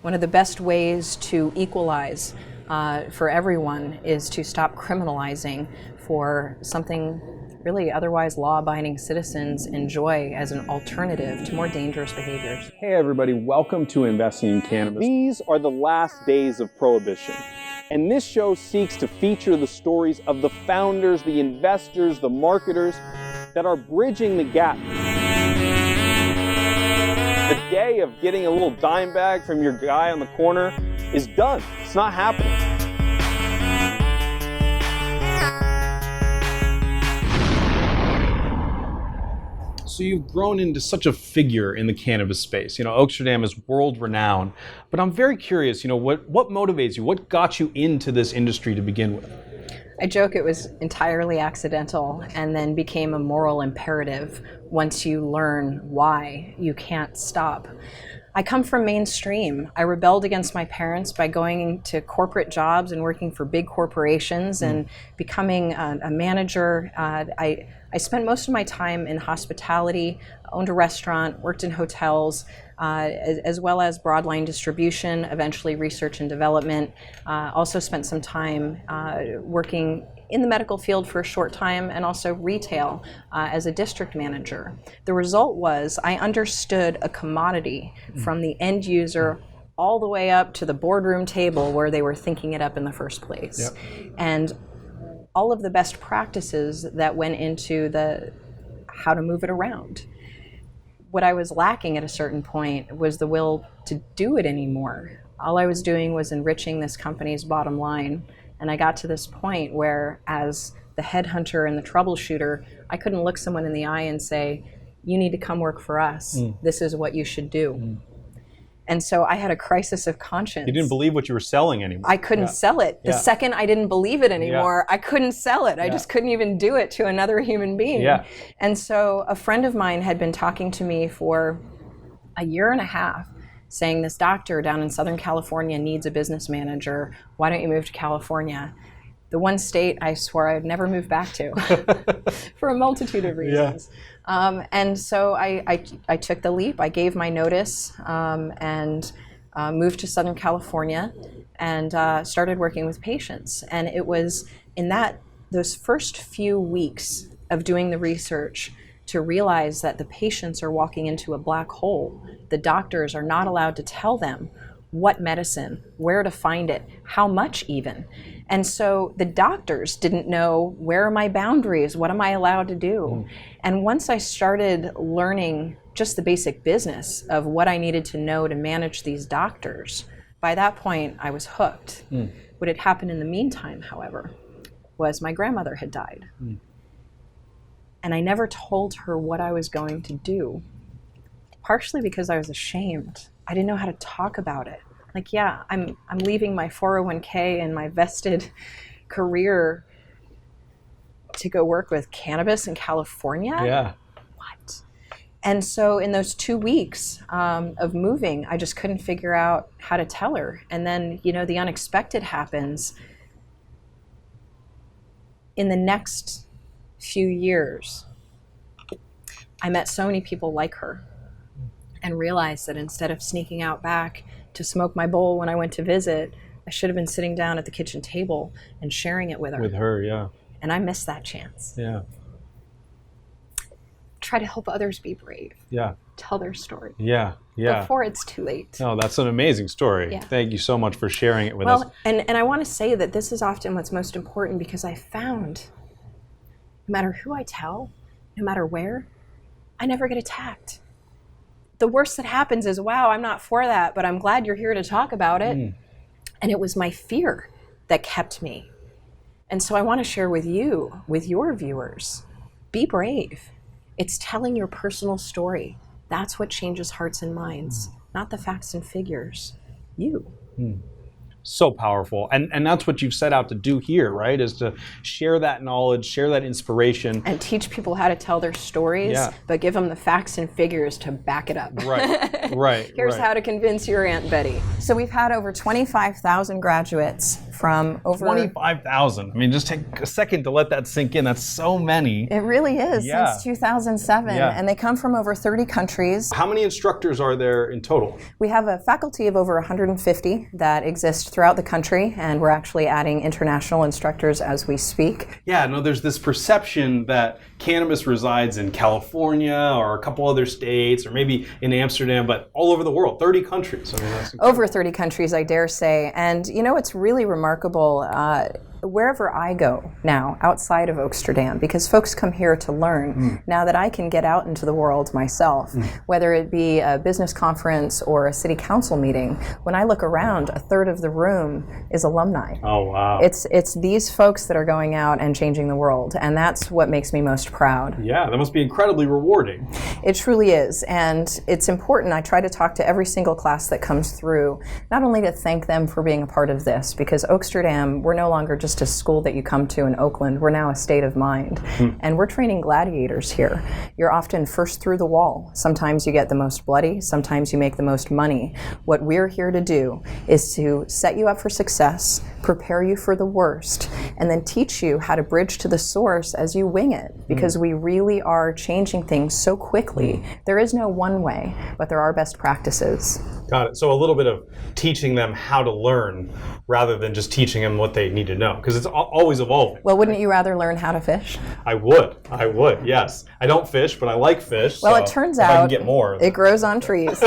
One of the best ways to equalize for everyone is to stop criminalizing for something really otherwise law-abiding citizens enjoy as an alternative to more dangerous behaviors. Hey everybody, welcome to Investing in Cannabis. These are the last days of Prohibition, and this show seeks to feature the stories of the founders, the investors, the marketers that are bridging the gap. The day of getting a little dime bag from your guy on the corner is done. It's not happening. So you've grown into such a figure in the cannabis space. You know, Oaksterdam is world renowned, but I'm very curious, what motivates you? What got you into this industry to begin with? I joke it was entirely accidental and then became a moral imperative once you learn why you can't stop. I come from mainstream. I rebelled against my parents by going to corporate jobs and working for big corporations and becoming a manager. I spent most of my time in hospitality, owned a restaurant, worked in hotels, as well as broadline distribution, eventually research and development. Also spent some time working in the medical field for a short time and also retail as a district manager. The result was I understood a commodity from the end user all the way up to the boardroom table where they were thinking it up in the first place. Yep. And all of the best practices that went into the how to move it around. What I was lacking at a certain point was the will to do it anymore. All I was doing was enriching this company's bottom line. And I got to this point where, as the headhunter and the troubleshooter, I couldn't look someone in the eye and say, you need to come work for us. This is what you should do. And so I had a crisis of conscience. You didn't believe what you were selling anymore. I couldn't sell it. The second I didn't believe it anymore, I couldn't sell it. I just couldn't even do it to another human being. And so a friend of mine had been talking to me for a year and a half, saying this doctor down in Southern California needs a business manager. Why don't you move to California? The one state I swore I'd never move back to for a multitude of reasons. And so I took the leap. I gave my notice and moved to Southern California and started working with patients. And it was in those first few weeks of doing the research to realize that the patients are walking into a black hole. The doctors are not allowed to tell them what medicine, where to find it, how much even. And so the doctors didn't know, where are my boundaries? What am I allowed to do? And once I started learning just the basic business of what I needed to know to manage these doctors, by that point I was hooked. What had happened in the meantime, however, was my grandmother had died. And I never told her what I was going to do, partially because I was ashamed. I didn't know how to talk about it. Like, yeah, I'm leaving my 401k and my vested career to go work with cannabis in California? Yeah. What? And so in those 2 weeks of moving, I just couldn't figure out how to tell her. And then, the unexpected happens. In the next few years, I met so many people like her and realized that instead of sneaking out back to smoke my bowl when I went to visit, I should have been sitting down at the kitchen table and sharing it with her. With her, yeah. And I missed that chance. Yeah. Try to help others be brave. Yeah. Tell their story. Yeah, yeah. Before it's too late. No, that's an amazing story. Yeah. Thank you so much for sharing it with us. And I want to say that this is often what's most important, because I found no matter who I tell, no matter where, I never get attacked. The worst that happens is, wow, I'm not for that, but I'm glad you're here to talk about it. And it was my fear that kept me. And so I want to share with you, with your viewers, be brave. It's telling your personal story. That's what changes hearts and minds, not the facts and figures. You. So powerful. And that's what you've set out to do here, right? Is to share that knowledge, share that inspiration. And teach people how to tell their stories, but give them the facts and figures to back it up. Right. Here's how to convince your Aunt Betty. So we've had over 25,000 graduates from over... 25,000. I mean, just take a second to let that sink in. That's so many. It really is, since 2007. And they come from over 30 countries. How many instructors are there in total? We have a faculty of over 150 that exist throughout the country, and we're actually adding international instructors as we speak. Yeah, no, there's this perception that cannabis resides in California or a couple other states or maybe in Amsterdam, but all over the world, 30 countries. I mean, that's incredible. Over 30 countries, I dare say. And you know, it's really remarkable. Wherever I go now outside of Oaksterdam, because folks come here to learn, now that I can get out into the world myself, whether it be a business conference or a city council meeting, when I look around, a third of the room is alumni. Oh, wow. It's these folks that are going out and changing the world, and that's what makes me most proud. Yeah, that must be incredibly rewarding. It truly is, and it's important. I try to talk to every single class that comes through, not only to thank them for being a part of this, because Oaksterdam, we're no longer just a school that you come to in Oakland. We're now a state of mind. And we're training gladiators here. You're often first through the wall. Sometimes you get the most bloody, sometimes you make the most money. What we're here to do is to set you up for success, prepare you for the worst, and then teach you how to bridge to the source as you wing it, because we really are changing things so quickly. There is no one way, but there are best practices. Got it. So a little bit of teaching them how to learn rather than just teaching them what they need to know, because it's always evolving. Well, wouldn't you rather learn how to fish? I would, yes. I don't fish, but I like fish. Well, so it turns if out I can get more, it grows on trees.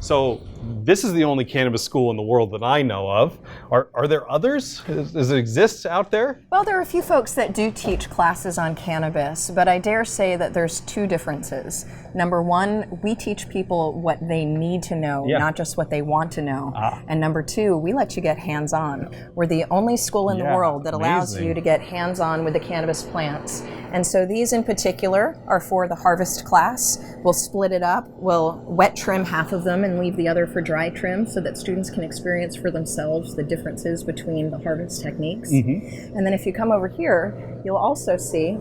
So this is the only cannabis school in the world that I know of. Are there others? Does it exist out there? Well, there are a few folks that do teach classes on cannabis, but I dare say that there's two differences. Number one, we teach people what they need to know, not just what they want to know. And number two, we let you get hands-on. We're the only school in the world that allows you to get hands-on with the cannabis plants. And so these in particular are for the harvest class. We'll split it up. We'll wet trim half of them and leave the other for dry trim so that students can experience for themselves the differences between the harvest techniques. And then if you come over here, you'll also see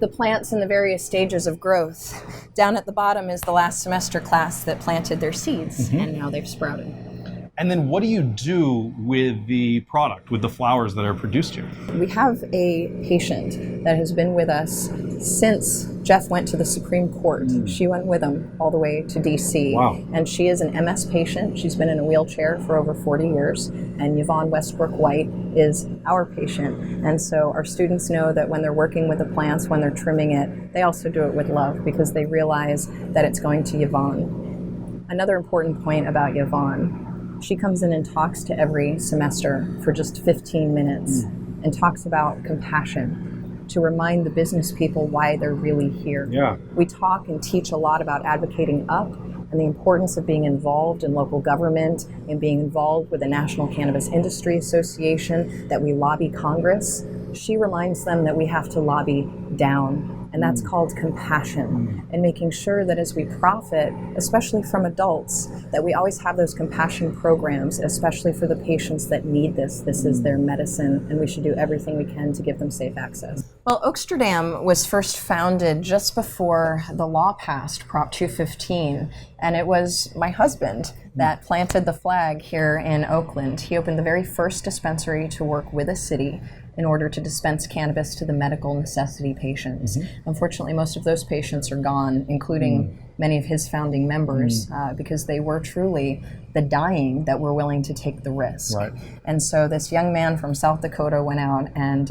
the plants in the various stages of growth. Down at the bottom is the last semester class that planted their seeds, and now they've sprouted. And then what do you do with the product, with the flowers that are produced here? We have a patient that has been with us since Jeff went to the Supreme Court. She went with him all the way to DC. Wow. And she is an MS patient. She's been in a wheelchair for over 40 years. And Yvonne Westbrook White is our patient. And so our students know that when they're working with the plants, when they're trimming it, they also do it with love because they realize that it's going to Yvonne. Another important point about Yvonne, she comes in and talks to every semester for just 15 minutes and talks about compassion to remind the business people why they're really here. We talk and teach a lot about advocating up and the importance of being involved in local government and being involved with the National Cannabis Industry Association, that we lobby Congress. She reminds them that we have to lobby down. And that's called compassion, and making sure that as we profit, especially from adults, that we always have those compassion programs, especially for the patients that need this. This is their medicine, and we should do everything we can to give them safe access. Well, Oaksterdam was first founded just before the law passed, Prop 215, and it was my husband that planted the flag here in Oakland. He opened the very first dispensary to work with a city in order to dispense cannabis to the medical necessity patients. Unfortunately, most of those patients are gone, including many of his founding members, because they were truly the dying that were willing to take the risk. And so this young man from South Dakota went out and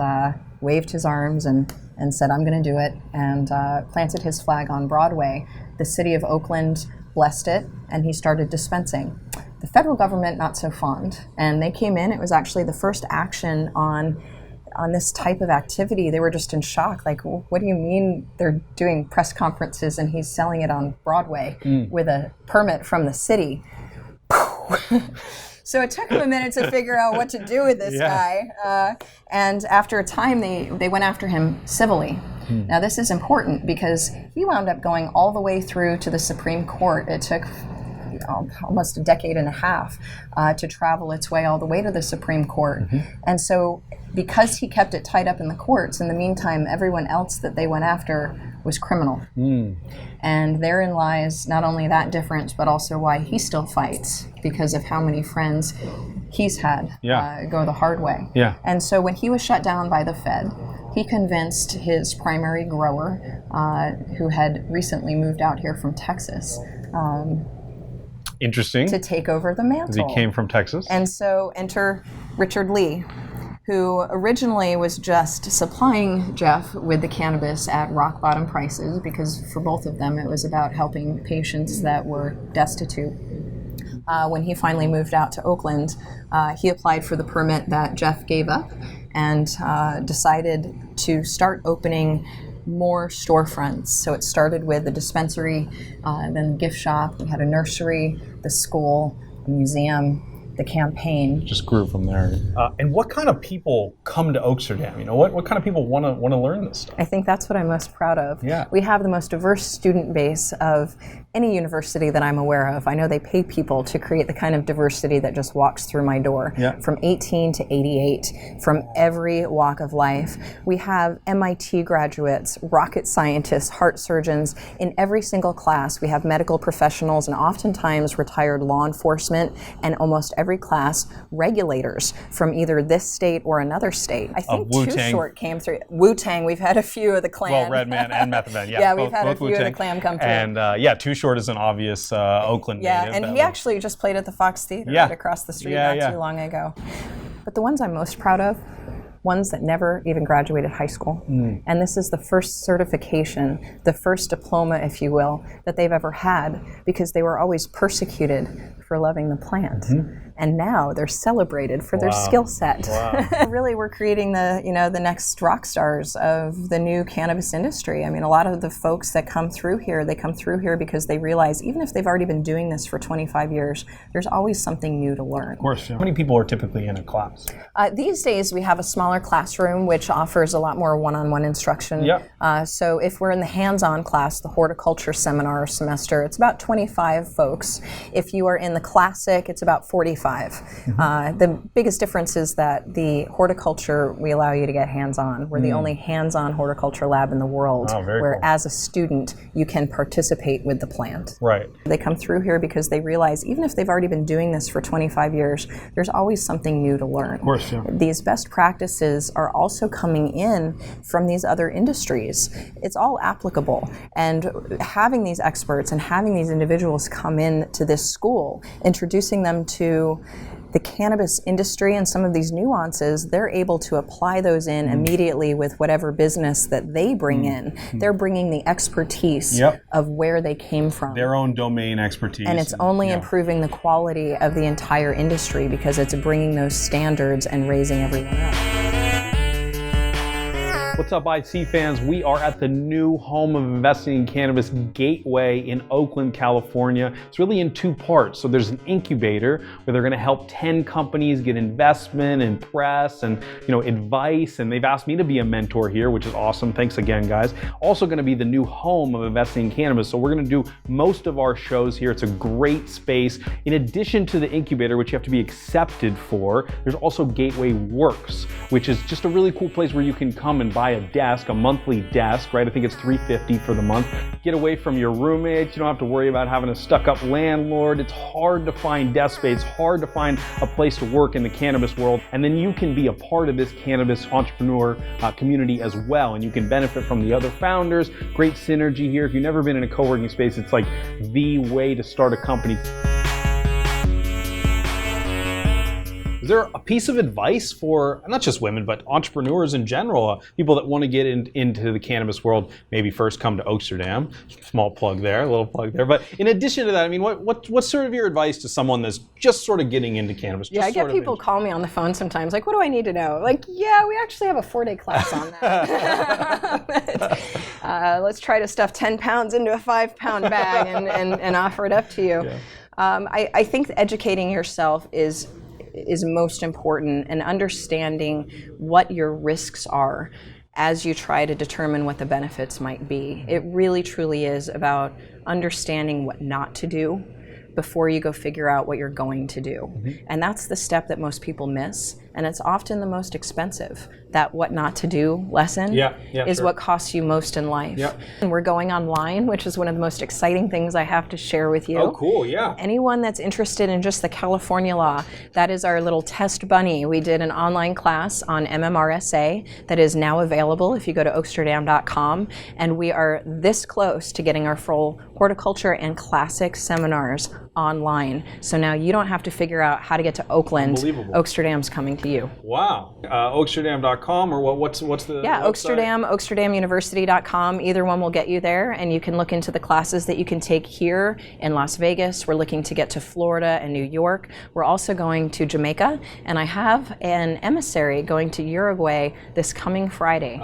waved his arms and said, I'm going to do it, and planted his flag on Broadway. The city of Oakland blessed it, and he started dispensing. The federal government, not so fond, and they came in. It was actually the first action on this type of activity. They were just in shock, like, what do you mean they're doing press conferences and he's selling it on Broadway with a permit from the city? So it took them a minute to figure out what to do with this guy. And after a time, they went after him civilly. Now this is important because he wound up going all the way through to the Supreme Court. It took almost a decade and a half to travel its way all the way to the Supreme Court. And so because he kept it tied up in the courts, in the meantime, everyone else that they went after was criminal. And therein lies not only that difference, but also why he still fights, because of how many friends he's had go the hard way. And so when he was shut down by the Fed, he convinced his primary grower, who had recently moved out here from Texas, interesting, to take over the mantle. He came from Texas. And so enter Richard Lee, who originally was just supplying Jeff with the cannabis at rock bottom prices, because for both of them it was about helping patients that were destitute. When he finally moved out to Oakland, he applied for the permit that Jeff gave up and decided to start opening more storefronts. So it started with the dispensary, then the gift shop, we had a nursery, the school, a museum, the campaign. Just grew from there. And what kind of people come to Oaksterdam? You know, what kind of people want to learn this stuff? I think that's what I'm most proud of. We have the most diverse student base of any university that I'm aware of. I know they pay people to create the kind of diversity that just walks through my door. From 18 to 88, from every walk of life. We have MIT graduates, rocket scientists, heart surgeons. In every single class, we have medical professionals and oftentimes retired law enforcement, and almost every class, regulators from either this state or another state. I think Too Short came through. Wu-Tang, we've had a few of the Clan. Well, Redman and Method Man, we've had a few of the Clan come through. And Too Short is an obvious Oakland native. And he actually just played at the Fox Theater right across the street not too long ago. But the ones I'm most proud of, ones that never even graduated high school. And this is the first certification, the first diploma, if you will, that they've ever had, because they were always persecuted for loving the plant. And now they're celebrated for their skill set. Really, we're creating the next rock stars of the new cannabis industry. I mean, a lot of the folks that come through here, they come through here because they realize, even if they've already been doing this for 25 years, there's always something new to learn. Of course. How many people are typically in a class? These days, we have a smaller classroom, which offers a lot more one-on-one instruction. So if we're in the hands-on class, the horticulture seminar semester, it's about 25 folks. If you are in the classic, it's about 45. The biggest difference is that the horticulture, we allow you to get hands-on. We're the only hands-on horticulture lab in the world where, cool, as a student, you can participate with the plant. They come through here because they realize, even if they've already been doing this for 25 years, there's always something new to learn. Of course, These best practices are also coming in from these other industries. It's all applicable. And having these experts and having these individuals come in to this school, introducing them to the cannabis industry and some of these nuances, they're able to apply those in immediately with whatever business that they bring in. They're bringing the expertise of where they came from. Their own domain expertise. And it's only improving the quality of the entire industry because it's bringing those standards and raising everyone up. What's up, IC fans? We are at the new home of investing in cannabis, Gateway, in Oakland, California. It's really in two parts. So there's an incubator where they're going to help 10 companies get investment and press and advice. And they've asked me to be a mentor here, which is awesome. Thanks again, guys. Also going to be the new home of investing in cannabis. So we're going to do most of our shows here. It's a great space. In addition to the incubator, which you have to be accepted for, there's also Gateway Works, which is just a really cool place where you can come and buy a desk, a monthly desk, right? I think it's $350 for the month. Get away from your roommates. You don't have to worry about having a stuck-up landlord. It's hard to find desk space, hard to find a place to work in the cannabis world. And then you can be a part of this cannabis entrepreneur community as well. And you can benefit from the other founders. Great synergy here. If you've never been in a co-working space, it's like the way to start a company. Is there a piece of advice for not just women, but entrepreneurs in general, people that want to get into the cannabis world? Maybe first come to Oaksterdam. Small plug there, a little plug there. But in addition to that, I mean, what's sort of your advice to someone that's just sort of getting into cannabis? I get people call me on the phone sometimes, like, what do I need to know? Like, we actually have a 4-day class on that. Let's try to stuff 10 pounds into a 5-pound bag and offer it up to you. I think educating yourself is most important, and understanding what your risks are as you try to determine what the benefits might be. It really truly is about understanding what not to do, before you go figure out what you're going to do. And that's the step that most people miss, and it's often the most expensive. That what not to do lesson is what costs you most in life. And we're going online, which is one of the most exciting things I have to share with you. Oh, cool, yeah. Anyone that's interested in just the California law, that is our little test bunny. We did an online class on MMRSA that is now available if you go to Oaksterdam.com, and we are this close to getting our full horticulture and classic seminars online. So now you don't have to figure out how to get to Oakland. Unbelievable. Oaksterdam's coming to you. Wow. Oaksterdam.com, or what's the Oaksterdam, OaksterdamUniversity.com. Either one will get you there, and you can look into the classes that you can take here in Las Vegas. We're looking to get to Florida and New York. We're also going to Jamaica, and I have an emissary going to Uruguay this coming Friday.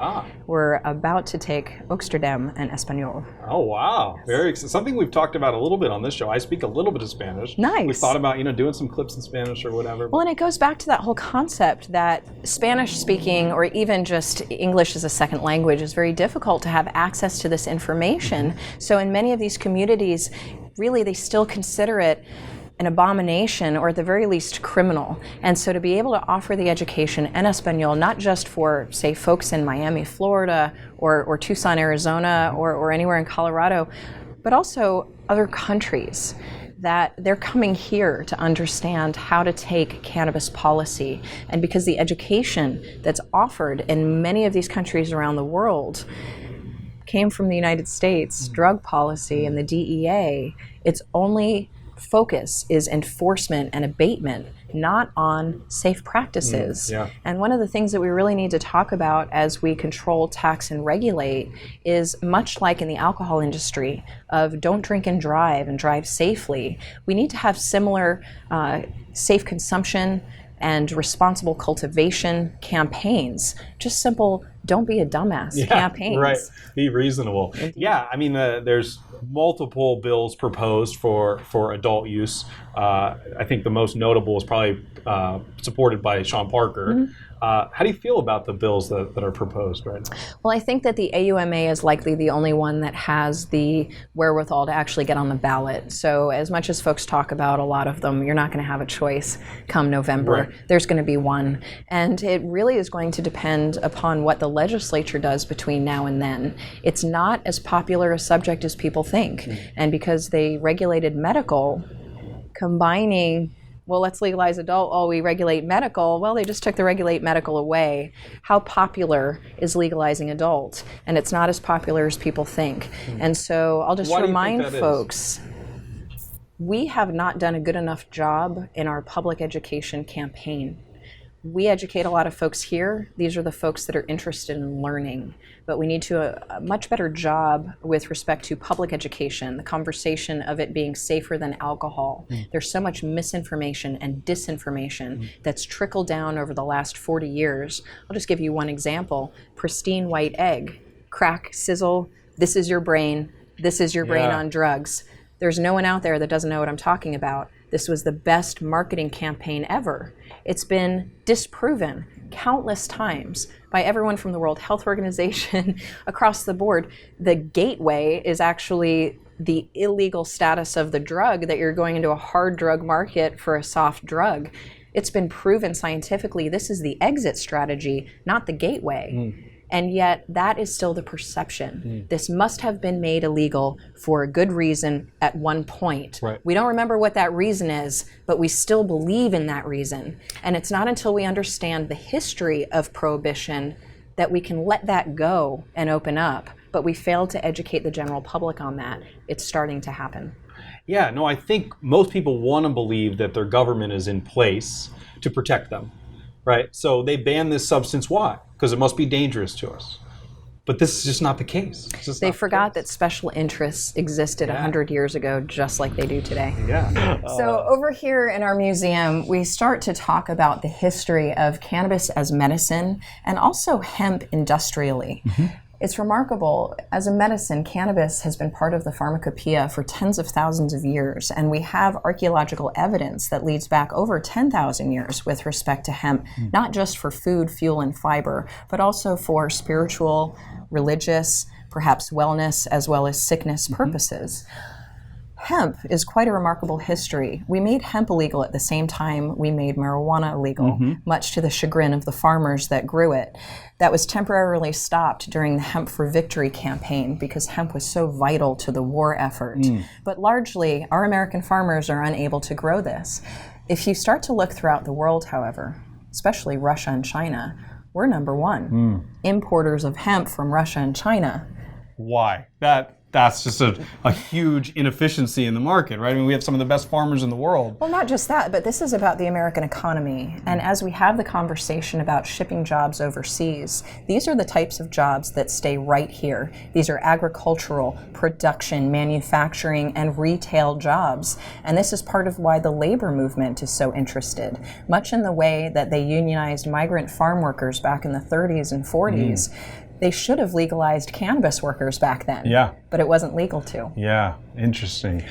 We're about to take Oaksterdam and Espanol. Oh, wow. Yes. Very exciting. Something we've talked about a little bit on this show. I speak a little bit of Spanish. Nice. We thought about, doing some clips in Spanish or whatever. Well, and it goes back to that whole concept that Spanish speaking, or even just English as a second language, is very difficult to have access to this information. So in many of these communities, really they still consider it an abomination, or at the very least criminal. And so to be able to offer the education en Espanol, not just for, say, folks in Miami, Florida, or Tucson, Arizona, or anywhere in Colorado, but also other countries, that they're coming here to understand how to take cannabis policy. And because the education that's offered in many of these countries around the world came from the United States, drug policy and the DEA, its only focus is enforcement and abatement, not on safe practices. And one of the things that we really need to talk about as we control, tax, and regulate is, much like in the alcohol industry of don't drink and drive safely, we need to have similar safe consumption and responsible cultivation campaigns. Just simple, don't be a dumbass campaigns. Right, be reasonable. Yeah, I mean, there's multiple bills proposed for adult use. I think the most notable is probably supported by Sean Parker. How do you feel about the bills that are proposed right now? Well, I think that the AUMA is likely the only one that has the wherewithal to actually get on the ballot. So as much as folks talk about a lot of them, you're not going to have a choice come November. Right. There's going to be one. And it really is going to depend upon what the legislature does between now and then. It's not as popular a subject as people think. And because they regulated medical, combining, well, let's legalize adult, we regulate medical. Well, they just took the regulate medical away. How popular is legalizing adult? And it's not as popular as people think. And so I'll just remind folks, we have not done a good enough job in our public education campaign. We educate a lot of folks here. These are the folks that are interested in learning. But we need to do a much better job with respect to public education, the conversation of it being safer than alcohol. There's so much misinformation and disinformation that's trickled down over the last 40 years. I'll just give you one example. Pristine white egg, crack, sizzle, this is your brain on drugs. There's no one out there that doesn't know what I'm talking about. This was the best marketing campaign ever. It's been disproven countless times by everyone from the World Health Organization across the board. The gateway is actually the illegal status of the drug, that you're going into a hard drug market for a soft drug. It's been proven scientifically this is the exit strategy, not the gateway. And yet that is still the perception. This must have been made illegal for a good reason at one point. Right. We don't remember what that reason is, but we still believe in that reason. And it's not until we understand the history of prohibition that we can let that go and open up. But we failed to educate the general public on that. It's starting to happen. Yeah, no, I think most people want to believe that their government is in place to protect them, right? So they ban this substance. Why? Because it must be dangerous to us. But this is just not the case. They forgot that special interests existed 100 years ago, just like they do today. So over here in our museum, we start to talk about the history of cannabis as medicine and also hemp industrially. It's remarkable. As a medicine, cannabis has been part of the pharmacopoeia for tens of thousands of years, and we have archaeological evidence that leads back over 10,000 years with respect to hemp, not just for food, fuel, and fiber, but also for spiritual, religious, perhaps wellness, as well as sickness purposes. hemp is quite a remarkable history. We made hemp illegal at the same time we made marijuana illegal, much to the chagrin of the farmers that grew it. That was temporarily stopped during the Hemp for Victory campaign because hemp was so vital to the war effort. But largely, our American farmers are unable to grow this. If you start to look throughout the world, however, especially Russia and China, we're number one importers of hemp from Russia and China. Why? That's just a huge inefficiency in the market, right? I mean, we have some of the best farmers in the world. Well, not just that, but this is about the American economy. And as we have the conversation about shipping jobs overseas, these are the types of jobs that stay right here. These are agricultural, production, manufacturing, and retail jobs. And this is part of why the labor movement is so interested. Much in the way that they unionized migrant farm workers back in the 30s and 40s. They should have legalized cannabis workers back then, but it wasn't legal to. Yeah, interesting.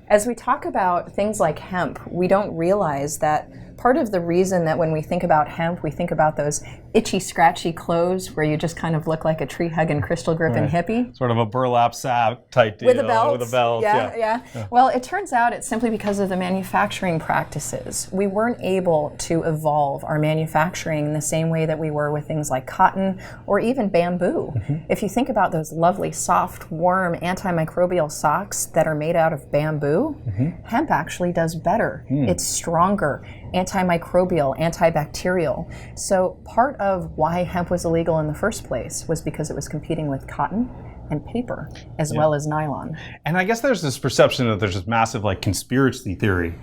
As we talk about things like hemp, we don't realize that part of the reason that when we think about hemp, we think about those itchy, scratchy clothes where you just kind of look like a tree-hugging, crystal-gripping hippie. Sort of a burlap sack type deal. With a belt. With a belt, yeah. Well, it turns out it's simply because of the manufacturing practices. We weren't able to evolve our manufacturing in the same way that we were with things like cotton or even bamboo. If you think about those lovely, soft, warm, antimicrobial socks that are made out of bamboo, hemp actually does better. It's stronger, antimicrobial, antibacterial. So part of why hemp was illegal in the first place was because it was competing with cotton and paper, as well as nylon. And I guess there's this perception that there's this massive conspiracy theory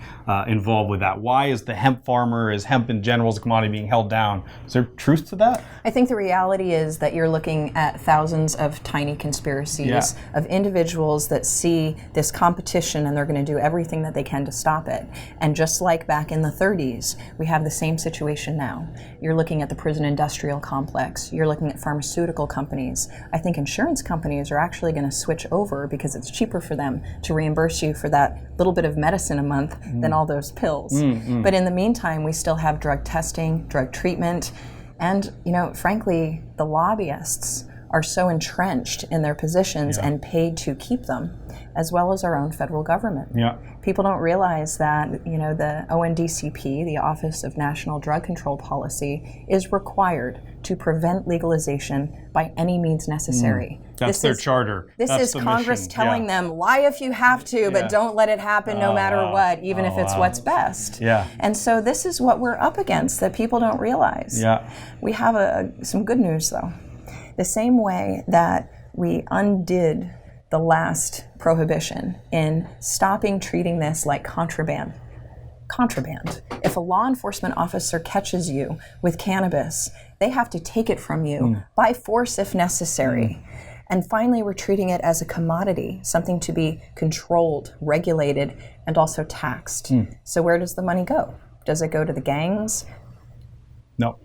involved with that. Why is the hemp farmer, is hemp in general as a commodity being held down? Is there truth to that? I think the reality is that you're looking at thousands of tiny conspiracies of individuals that see this competition and they're going to do everything that they can to stop it. And just like back in the 30s, we have the same situation now. You're looking at the prison industrial complex. You're looking at pharmaceutical companies. I think insurance companies are actually going to switch over because it's cheaper for them to reimburse you for that little bit of medicine a month than all those pills. But in the meantime, we still have drug testing, drug treatment, and frankly, the lobbyists are so entrenched in their positions and paid to keep them, as well as our own federal government. People don't realize that, the ONDCP, the Office of National Drug Control Policy, is required to prevent legalization by any means necessary. That's their charter. This is Congress telling them, lie if you have to, but don't let it happen no matter what, even if it's what's best. And so this is what we're up against that people don't realize. We have some good news, though. The same way that we undid the last prohibition in stopping treating this like contraband. If a law enforcement officer catches you with cannabis, they have to take it from you by force if necessary. And finally, we're treating it as a commodity, something to be controlled, regulated, and also taxed. So where does the money go? Does it go to the gangs? No.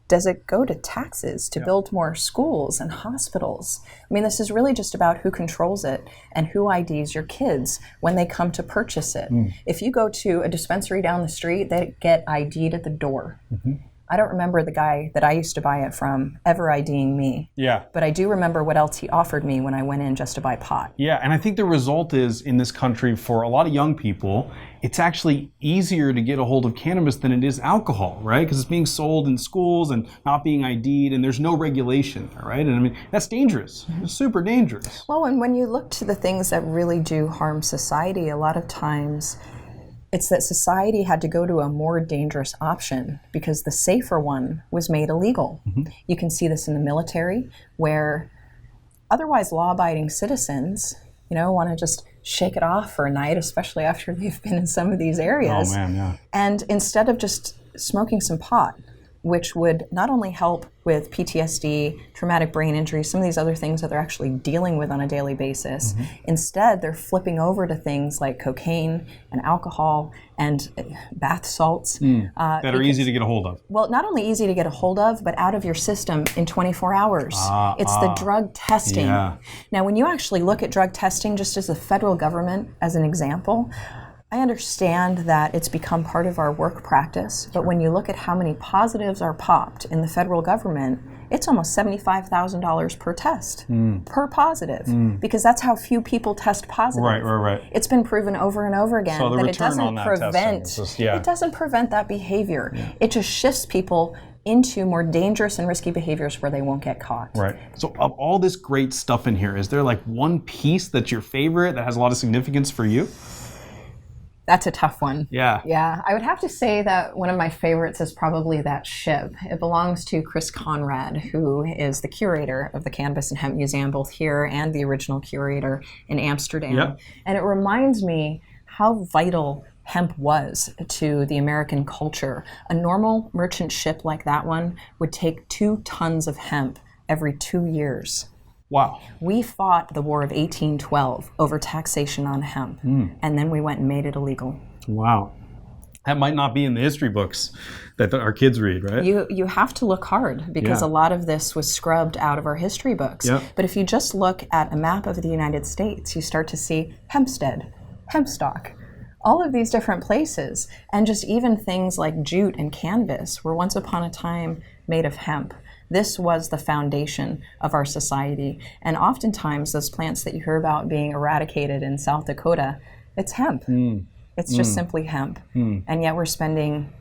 Does it go to taxes to build more schools and hospitals? I mean, this is really just about who controls it and who IDs your kids when they come to purchase it. If you go to a dispensary down the street, they get ID'd at the door. I don't remember the guy that I used to buy it from ever IDing me. But I do remember what else he offered me when I went in just to buy pot. And I think the result is, in this country, for a lot of young people, it's actually easier to get a hold of cannabis than it is alcohol, right? Because it's being sold in schools and not being ID'd, and there's no regulation, right? And I mean, that's dangerous. It's super dangerous. Well, and when you look to the things that really do harm society, a lot of times it's that society had to go to a more dangerous option because the safer one was made illegal. You can see this in the military, where otherwise law-abiding citizens, want to just shake it off for a night, especially after they've been in some of these areas. And instead of just smoking some pot, which would not only help with PTSD, traumatic brain injury, some of these other things that they're actually dealing with on a daily basis. Instead, they're flipping over to things like cocaine and alcohol and bath salts. That are easy to get a hold of. Well, not only easy to get a hold of, but out of your system in 24 hours. It's the drug testing. Now, when you actually look at drug testing, just as the federal government, as an example, I understand that it's become part of our work practice, but when you look at how many positives are popped in the federal government, it's almost $75,000 per test, per positive, because that's how few people test positive. Right. It's been proven over and over again that it doesn't prevent that behavior. It just shifts people into more dangerous and risky behaviors where they won't get caught. Right. So of all this great stuff in here, is there like one piece that's your favorite that has a lot of significance for you? That's a tough one. Yeah. Yeah. I would have to say that one of my favorites is probably that ship. It belongs to Chris Conrad, who is the curator of the Cannabis and Hemp Museum, both here and the original curator in Amsterdam. Yep. And it reminds me how vital hemp was to the American culture. A normal merchant ship like that one would take 2 tons of hemp every 2 years. Wow. We fought the War of 1812 over taxation on hemp, and then we went and made it illegal. Wow. That might not be in the history books that our kids read, right? You have to look hard, because a lot of this was scrubbed out of our history books. Yep. But if you just look at a map of the United States, you start to see Hempstead, Hempstock, all of these different places, and just even things like jute and canvas were once upon a time made of hemp. This was the foundation of our society. And oftentimes those plants that you hear about being eradicated in South Dakota, it's hemp. It's just simply hemp. And yet we're spending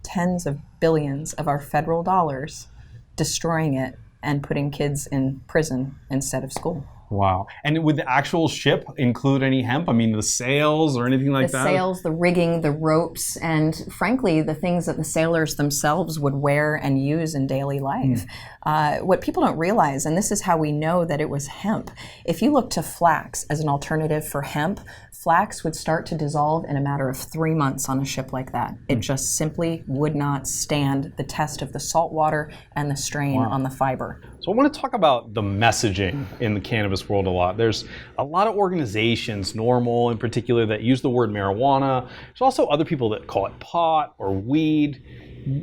tens of billions of our federal dollars destroying it and putting kids in prison instead of school. Wow. And would the actual ship include any hemp? I mean, the sails or anything like that? The sails, the rigging, the ropes, and frankly, the things that the sailors themselves would wear and use in daily life. What people don't realize, and this is how we know that it was hemp, if you look to flax as an alternative for hemp, flax would start to dissolve in a matter of 3 months on a ship like that. It just simply would not stand the test of the salt water and the strain on the fiber. So I want to talk about the messaging in the cannabis world a lot. There's a lot of organizations, Normal in particular, that use the word marijuana. There's also other people that call it pot or weed.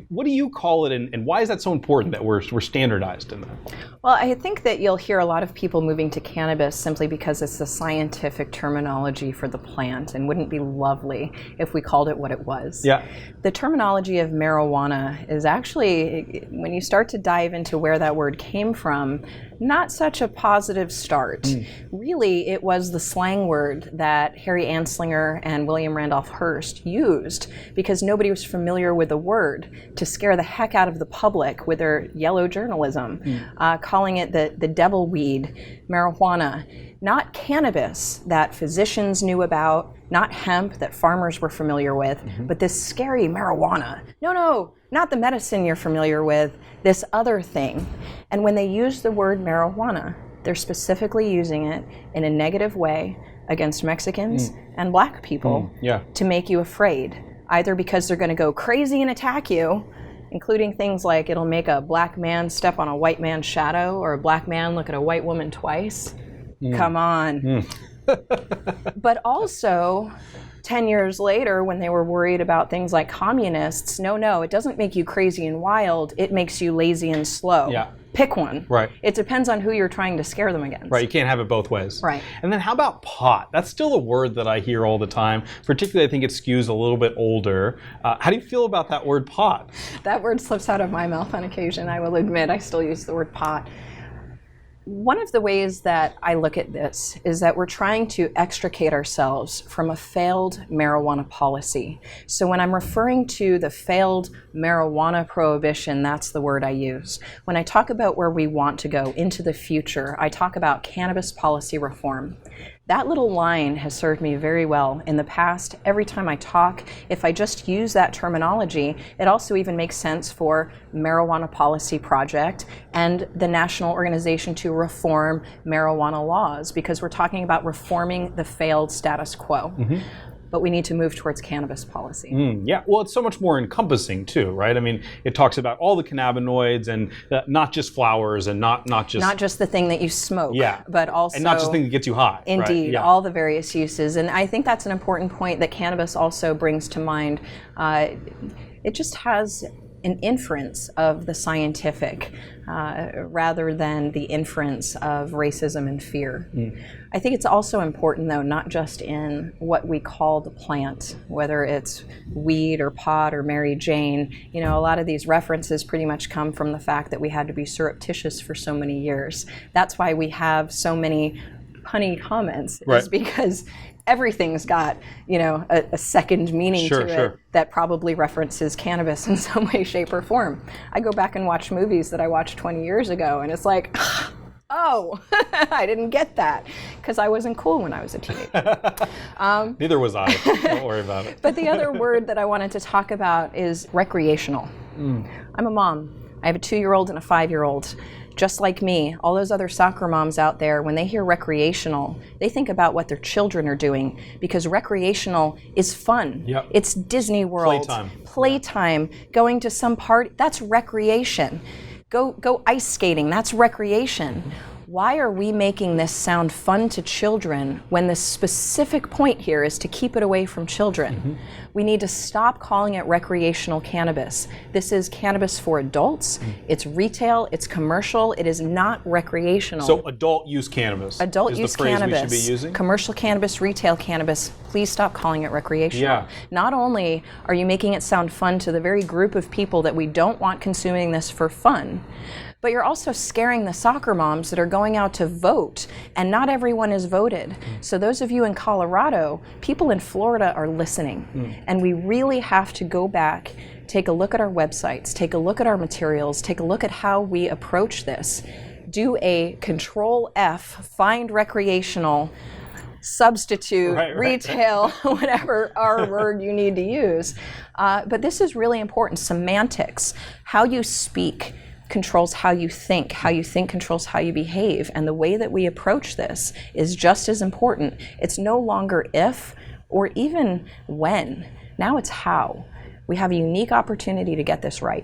What do you call it, and why is that so important that we're standardized in that? Well, I think that you'll hear a lot of people moving to cannabis simply because it's the scientific terminology for the plant, and wouldn't it be lovely if we called it what it was? Yeah. The terminology of marijuana is actually, when you start to dive into where that word came from, not such a positive start. Really, it was the slang word that Harry Anslinger and William Randolph Hearst used because nobody was familiar with the word, to scare the heck out of the public with their yellow journalism, calling it the devil weed, marijuana, not cannabis that physicians knew about, not hemp that farmers were familiar with, but this scary marijuana. No, not the medicine you're familiar with, this other thing. And when they use the word marijuana, they're specifically using it in a negative way against Mexicans and black people to make you afraid, either because they're going to go crazy and attack you, including things like it'll make a black man step on a white man's shadow, or a black man look at a white woman twice. Come on. But also, 10 years later, when they were worried about things like communists, no, it doesn't make you crazy and wild, it makes you lazy and slow. Yeah. Pick one. Right. It depends on who you're trying to scare them against. Right, you can't have it both ways. Right. And then how about pot? That's still a word that I hear all the time. Particularly, I think it skews a little bit older. How do you feel about that word pot? That word slips out of my mouth on occasion, I will admit. I still use the word pot. One of the ways that I look at this is that we're trying to extricate ourselves from a failed marijuana policy. So when I'm referring to the failed marijuana prohibition, that's the word I use. When I talk about where we want to go into the future, I talk about cannabis policy reform. That little line has served me very well in the past. Every time I talk, if I just use that terminology, it also even makes sense for Marijuana Policy Project and the National Organization to Reform Marijuana Laws, because we're talking about reforming the failed status quo. But we need to move towards cannabis policy. Yeah, well, it's so much more encompassing too, right? I mean, it talks about all the cannabinoids and not just flowers and not just the thing that you smoke, but also and not just the thing that gets you high. Indeed, right? all the various uses. And I think that's an important point that cannabis also brings to mind. It just has an inference of the scientific rather than the inference of racism and fear. I think it's also important, though, not just in what we call the plant, whether it's weed or pot or Mary Jane. You know, a lot of these references pretty much come from the fact that we had to be surreptitious for so many years. That's why we have so many punny comments, is because everything's got, you know, a second meaning to it that probably references cannabis in some way, shape, or form. I go back and watch movies that I watched 20 years ago, and it's like, oh, I didn't get that because I wasn't cool when I was a teenager. Neither was I. Don't worry about it. But the other word that I wanted to talk about is recreational. I'm a mom. I have a 2-year-old and a 5-year-old. Just like me, all those other soccer moms out there, when they hear recreational, they think about what their children are doing, because recreational is fun. It's Disney World, playtime, going to some party, that's recreation. Go ice skating, that's recreation. Why are we making this sound fun to children when the specific point here is to keep it away from children? We need to stop calling it recreational cannabis. This is cannabis for adults. It's retail, it's commercial, it is not recreational. So adult use cannabis adult is use the phrase cannabis, we should be using? Commercial cannabis, retail cannabis, please stop calling it recreational. Not only are you making it sound fun to the very group of people that we don't want consuming this for fun, but you're also scaring the soccer moms that are going out to vote, and not everyone is voted. So those of you in Colorado, people in Florida are listening, and we really have to go back, take a look at our websites, take a look at our materials, take a look at how we approach this. Do a Control F, find recreational, substitute, retail, whatever our word you need to use. But this is really important. Semantics, how you speak, controls how you think controls how you behave, and the way that we approach this is just as important. It's no longer if or even when, now it's how. We have a unique opportunity to get this right.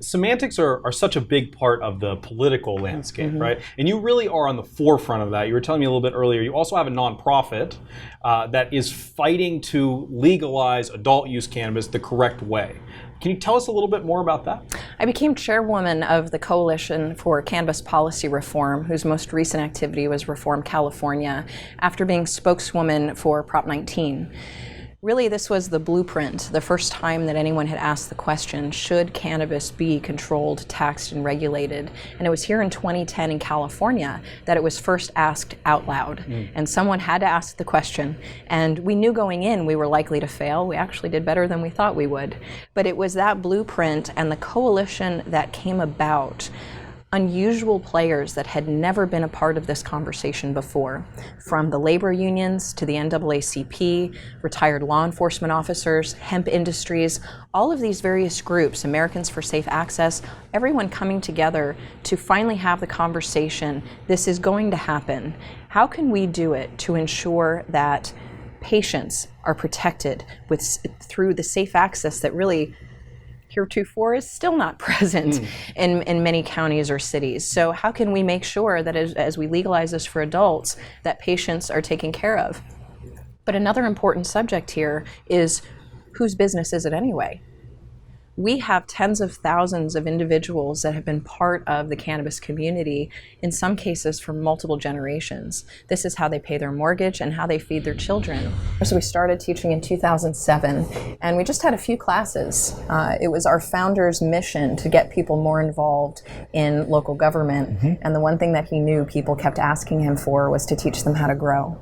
Semantics are such a big part of the political landscape, right? And you really are on the forefront of that. You were telling me a little bit earlier, you also have a nonprofit that is fighting to legalize adult use cannabis the correct way. Can you tell us a little bit more about that? I became chairwoman of the Coalition for Cannabis Policy Reform, whose most recent activity was Reform California, after being spokeswoman for Prop 19. Really, this was the blueprint, the first time that anyone had asked the question, should cannabis be controlled, taxed, and regulated? And it was here in 2010 in California that it was first asked out loud. And someone had to ask the question. And we knew going in we were likely to fail. We actually did better than we thought we would. But it was that blueprint and the coalition that came about, unusual players that had never been a part of this conversation before, from the labor unions to the NAACP, retired law enforcement officers, hemp industries, all of these various groups, Americans for Safe Access, everyone coming together to finally have the conversation. This is going to happen. How can we do it to ensure that patients are protected through the safe access that really heretofore is still not present in many counties or cities? So how can we make sure that as we legalize this for adults, that patients are taken care of? But another important subject here is, whose business is it anyway? We have tens of thousands of individuals that have been part of the cannabis community, in some cases for multiple generations. This is how they pay their mortgage and how they feed their children. So we started teaching in 2007, and we just had a few classes. It was our founder's mission to get people more involved in local government, and the one thing that he knew people kept asking him for was to teach them how to grow.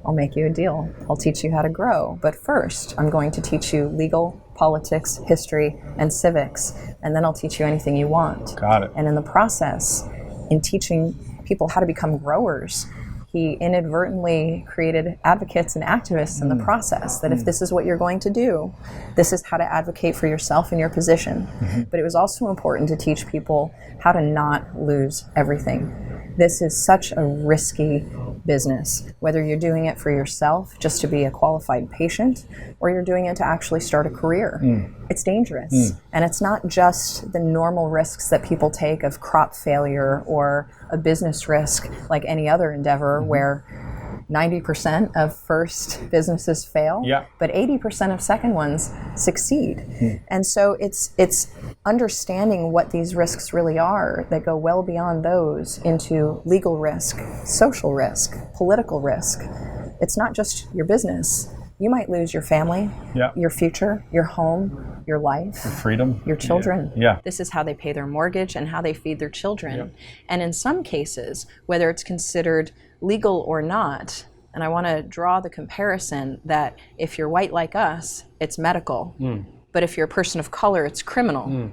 I'll make you a deal. I'll teach you how to grow, but first I'm going to teach you legal, politics, history, and civics, and then I'll teach you anything you want. Got it. And in the process, in teaching people how to become growers, he inadvertently created advocates and activists in the process, that if this is what you're going to do, this is how to advocate for yourself and your position. But it was also important to teach people how to not lose everything. This is such a risky business, whether you're doing it for yourself just to be a qualified patient, or you're doing it to actually start a career. It's dangerous. And it's not just the normal risks that people take of crop failure or a business risk like any other endeavor where 90% of first businesses fail, but 80% of second ones succeed. And so it's understanding what these risks really are that go well beyond those into legal risk, social risk, political risk. It's not just your business. You might lose your family, your future, your home, your life, your freedom, your children. This is how they pay their mortgage and how they feed their children. And in some cases, whether it's considered legal or not, and I want to draw the comparison that if you're white like us, it's medical, but if you're a person of color, it's criminal.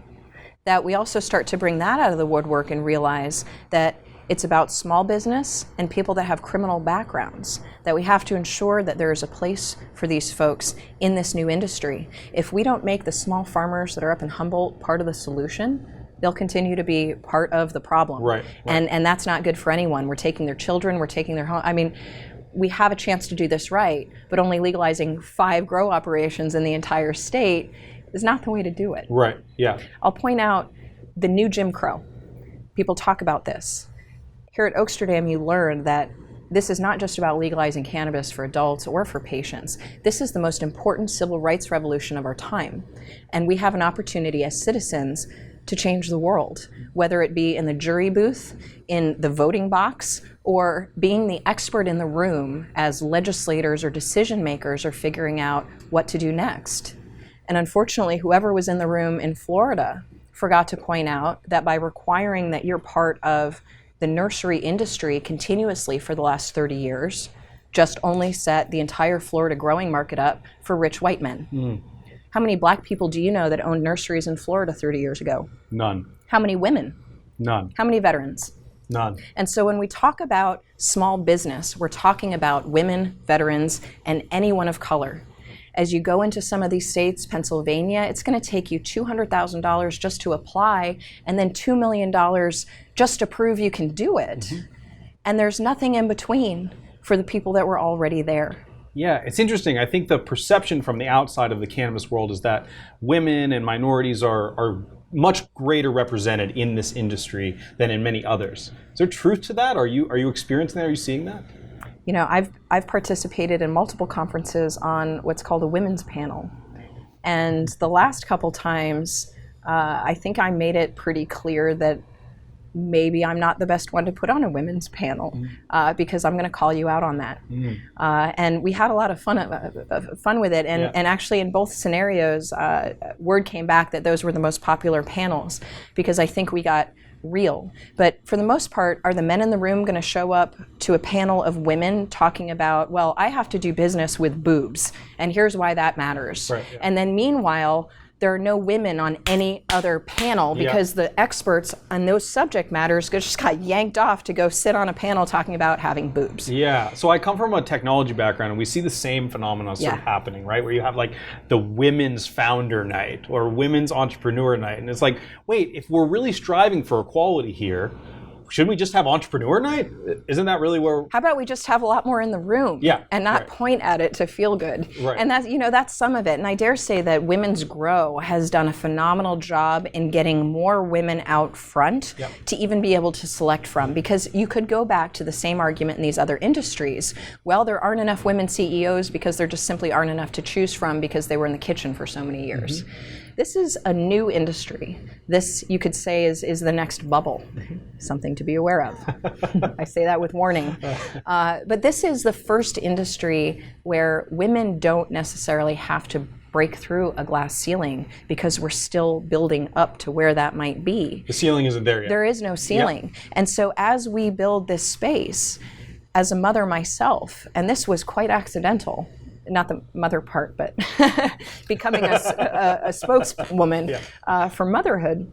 That we also start to bring that out of the woodwork and realize that it's about small business and people that have criminal backgrounds, that we have to ensure that there is a place for these folks in this new industry. If we don't make the small farmers that are up in Humboldt part of the solution, they'll continue to be part of the problem. Right. And that's not good for anyone. We're taking their children, we're taking their home. I mean, we have a chance to do this right, but only legalizing 5 grow operations in the entire state is not the way to do it. Right, yeah. I'll point out the new Jim Crow. People talk about this. Here at Oaksterdam, you learn that this is not just about legalizing cannabis for adults or for patients. This is the most important civil rights revolution of our time. And we have an opportunity as citizens to change the world, whether it be in the jury booth, in the voting box, or being the expert in the room as legislators or decision makers are figuring out what to do next. And unfortunately, whoever was in the room in Florida forgot to point out that by requiring that you're part of the nursery industry continuously for the last 30 years, just only set the entire Florida growing market up for rich white men. How many black people do you know that owned nurseries in Florida 30 years ago? None. How many women? None. How many veterans? None. And so when we talk about small business, we're talking about women, veterans, and anyone of color. As you go into some of these states, Pennsylvania, it's going to take you $200,000 just to apply, and then $2 million just to prove you can do it. And there's nothing in between for the people that were already there. Yeah, it's interesting. I think the perception from the outside of the cannabis world is that women and minorities are much greater represented in this industry than in many others. Is there truth to that? Are you experiencing that? Are you seeing that? You know, I've participated in multiple conferences on what's called a women's panel. And the last couple times, I think I made it pretty clear that maybe I'm not the best one to put on a women's panel because I'm going to call you out on that. And we had a lot of fun with it. And actually in both scenarios, word came back that those were the most popular panels because I think we got real. But for the most part, are the men in the room going to show up to a panel of women talking about, well, I have to do business with boobs, and here's why that matters. Right, And then meanwhile, there are no women on any other panel because the experts on those subject matters just got yanked off to go sit on a panel talking about having boobs. Yeah, so I come from a technology background and we see the same phenomenon sort of happening, right? Where you have like the women's founder night or women's entrepreneur night. And it's like, wait, if we're really striving for equality here, shouldn't we just have entrepreneur night? Isn't that really where? How about we just have a lot more in the room and not point at it to feel good? And that's, that's some of it. And I dare say that Women's Grow has done a phenomenal job in getting more women out front to even be able to select from. Because you could go back to the same argument in these other industries. Well, there aren't enough women CEOs because there just simply aren't enough to choose from because they were in the kitchen for so many years. This is a new industry. This, you could say, is the next bubble. Something to be aware of. I say that with warning. But this is the first industry where women don't necessarily have to break through a glass ceiling because we're still building up to where that might be. The ceiling isn't there yet. There is no ceiling. And so as we build this space, as a mother myself, and this was quite accidental, not the mother part, but becoming a spokeswoman for motherhood,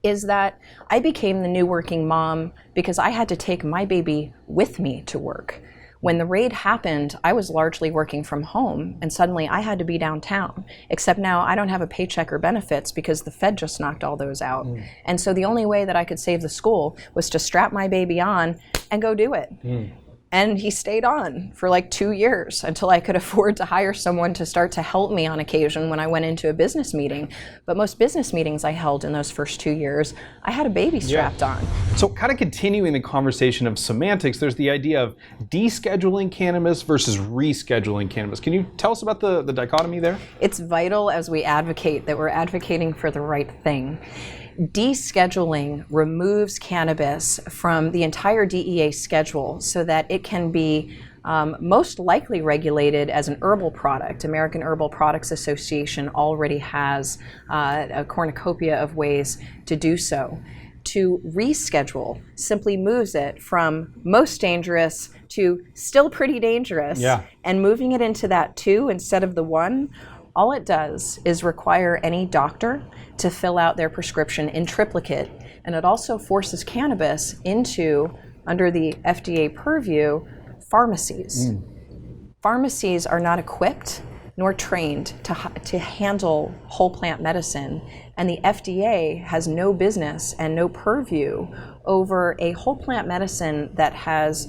is that I became the new working mom because I had to take my baby with me to work. When the raid happened, I was largely working from home, and suddenly I had to be downtown, except now I don't have a paycheck or benefits because the Fed just knocked all those out. And so the only way that I could save the school was to strap my baby on and go do it. And he stayed on for like 2 years until I could afford to hire someone to start to help me on occasion when I went into a business meeting. But most business meetings I held in those first 2 years, I had a baby strapped on. So kind of continuing the conversation of semantics, there's the idea of descheduling cannabis versus rescheduling cannabis. Can you tell us about the dichotomy there? It's vital as we advocate that we're advocating for the right thing. Descheduling removes cannabis from the entire DEA schedule so that it can be most likely regulated as an herbal product. American Herbal Products Association already has a cornucopia of ways to do so. To reschedule simply moves it from most dangerous to still pretty dangerous, and moving it into that 2 instead of the 1. All it does is require any doctor to fill out their prescription in triplicate, and it also forces cannabis into, under the FDA purview, pharmacies. Pharmacies are not equipped nor trained to handle whole plant medicine, and the FDA has no business and no purview over a whole plant medicine that has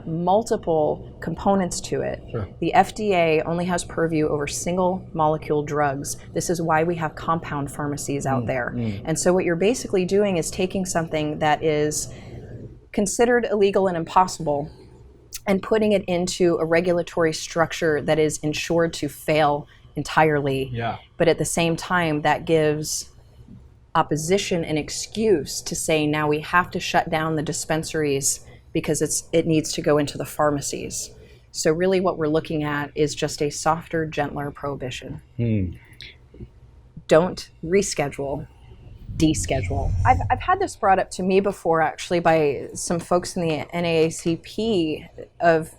multiple components to it. The FDA only has purview over single molecule drugs. This is why we have compound pharmacies out there. And so what you're basically doing is taking something that is considered illegal and impossible and putting it into a regulatory structure that is ensured to fail entirely. But at the same time, that gives opposition an excuse to say, now we have to shut down the dispensaries because it needs to go into the pharmacies. So really what we're looking at is just a softer, gentler prohibition. Don't reschedule, deschedule. I've had this brought up to me before, actually, by some folks in the NAACP of,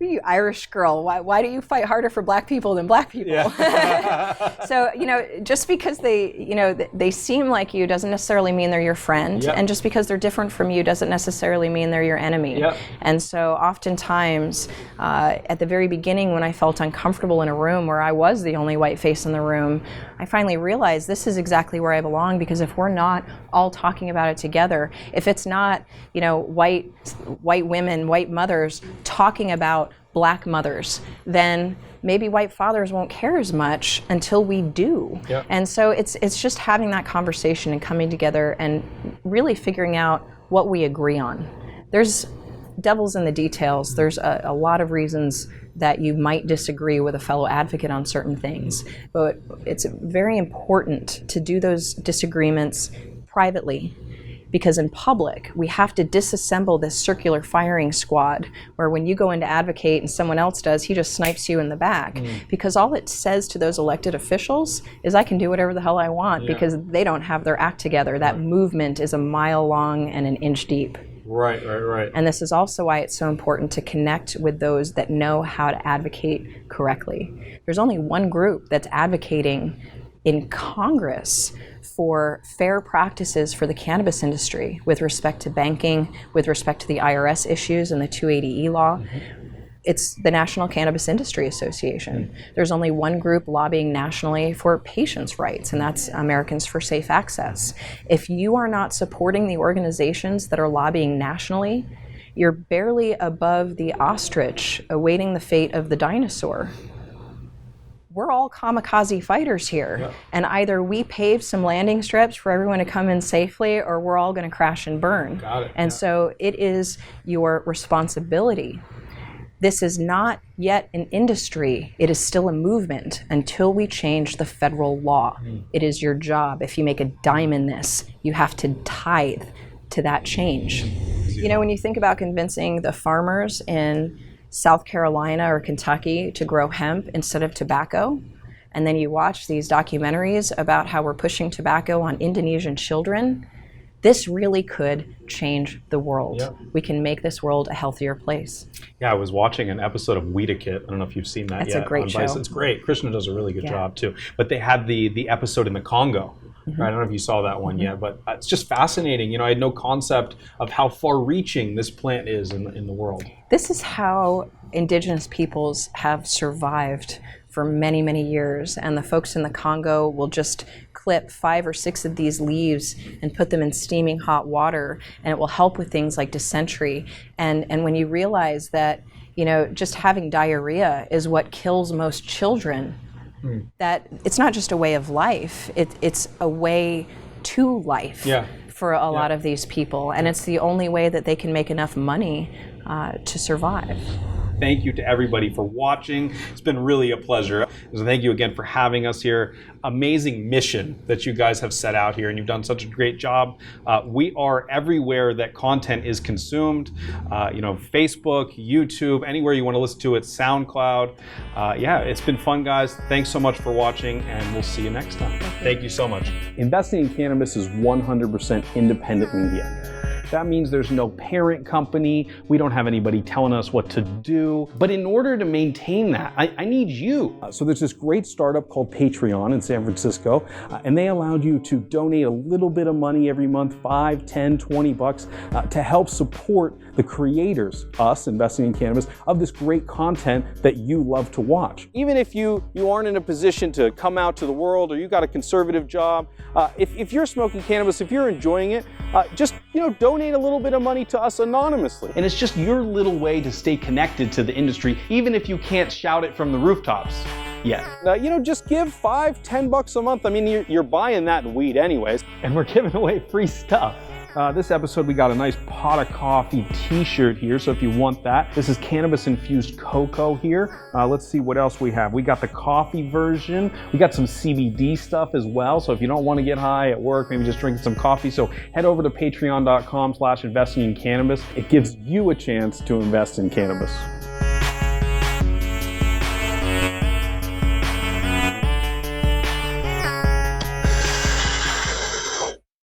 are you Irish girl? Why do you fight harder for black people than black people? So, just because they seem like you doesn't necessarily mean they're your friend. And just because they're different from you doesn't necessarily mean they're your enemy. And so oftentimes, at the very beginning when I felt uncomfortable in a room where I was the only white face in the room, I finally realized this is exactly where I belong, because if we're not all talking about it together, if it's not, white women, white mothers talking about black mothers, then maybe white fathers won't care as much until we do. And so it's just having that conversation and coming together and really figuring out what we agree on. There's devil's in the details. There's a lot of reasons that you might disagree with a fellow advocate on certain things, but it's very important to do those disagreements privately, because in public, we have to disassemble this circular firing squad where when you go in to advocate and someone else does, he just snipes you in the back. Because all it says to those elected officials is I can do whatever the hell I want because they don't have their act together. That movement is a mile long and an inch deep. Right. And this is also why it's so important to connect with those that know how to advocate correctly. There's only one group that's advocating in Congress for fair practices for the cannabis industry with respect to banking, with respect to the IRS issues and the 280E law. It's the National Cannabis Industry Association. There's only one group lobbying nationally for patients' rights, and that's Americans for Safe Access. If you are not supporting the organizations that are lobbying nationally, you're barely above the ostrich awaiting the fate of the dinosaur. We're all kamikaze fighters here, and either we pave some landing strips for everyone to come in safely, or we're all going to crash and burn. And so it is your responsibility. This is not yet an industry. It is still a movement until we change the federal law. It is your job. If you make a dime in this, you have to tithe to that change. When you think about convincing the farmers in South Carolina or Kentucky to grow hemp instead of tobacco, and then you watch these documentaries about how we're pushing tobacco on Indonesian children, this really could change the world. We can make this world a healthier place. I was watching an episode of Weedakit. I don't know if you've seen that yet. That's a great show. It's great. Krishna does a really good job too. But they had the episode in the Congo. Right? I don't know if you saw that one yet, but it's just fascinating. I had no concept of how far-reaching this plant is in the world. This is how indigenous peoples have survived for many, many years, and the folks in the Congo will just clip 5 or 6 of these leaves and put them in steaming hot water, and it will help with things like dysentery. And when you realize that, just having diarrhea is what kills most children, that it's not just a way of life, it's a way to life for a lot of these people, and it's the only way that they can make enough money to survive. Thank you to everybody for watching. It's been really a pleasure. So thank you again for having us here. Amazing mission that you guys have set out here, and you've done such a great job. We are everywhere that content is consumed. Facebook, YouTube, anywhere you want to listen to it, SoundCloud. It's been fun, guys. Thanks so much for watching, and we'll see you next time. Thank you so much. Investing in cannabis is 100% independent media. That means there's no parent company. We don't have anybody telling us what to do. But in order to maintain that, I need you. So there's this great startup called Patreon in San Francisco, and they allowed you to donate a little bit of money every month, $5, $10, $20, to help support the creators, us investing in cannabis, of this great content that you love to watch. Even if you aren't in a position to come out to the world, or you got a conservative job, if you're smoking cannabis, if you're enjoying it, just donate a little bit of money to us anonymously. And it's just your little way to stay connected to the industry, even if you can't shout it from the rooftops yet. Just give $5, $10 a month. I mean, you're buying that weed anyways. And we're giving away free stuff. This episode, we got a nice pot of coffee t-shirt here, so if you want that. This is cannabis-infused cocoa here. Let's see what else we have. We got the coffee version. We got some CBD stuff as well, so if you don't want to get high at work, maybe just drinking some coffee, so head over to patreon.com/investingincannabis. It gives you a chance to invest in cannabis.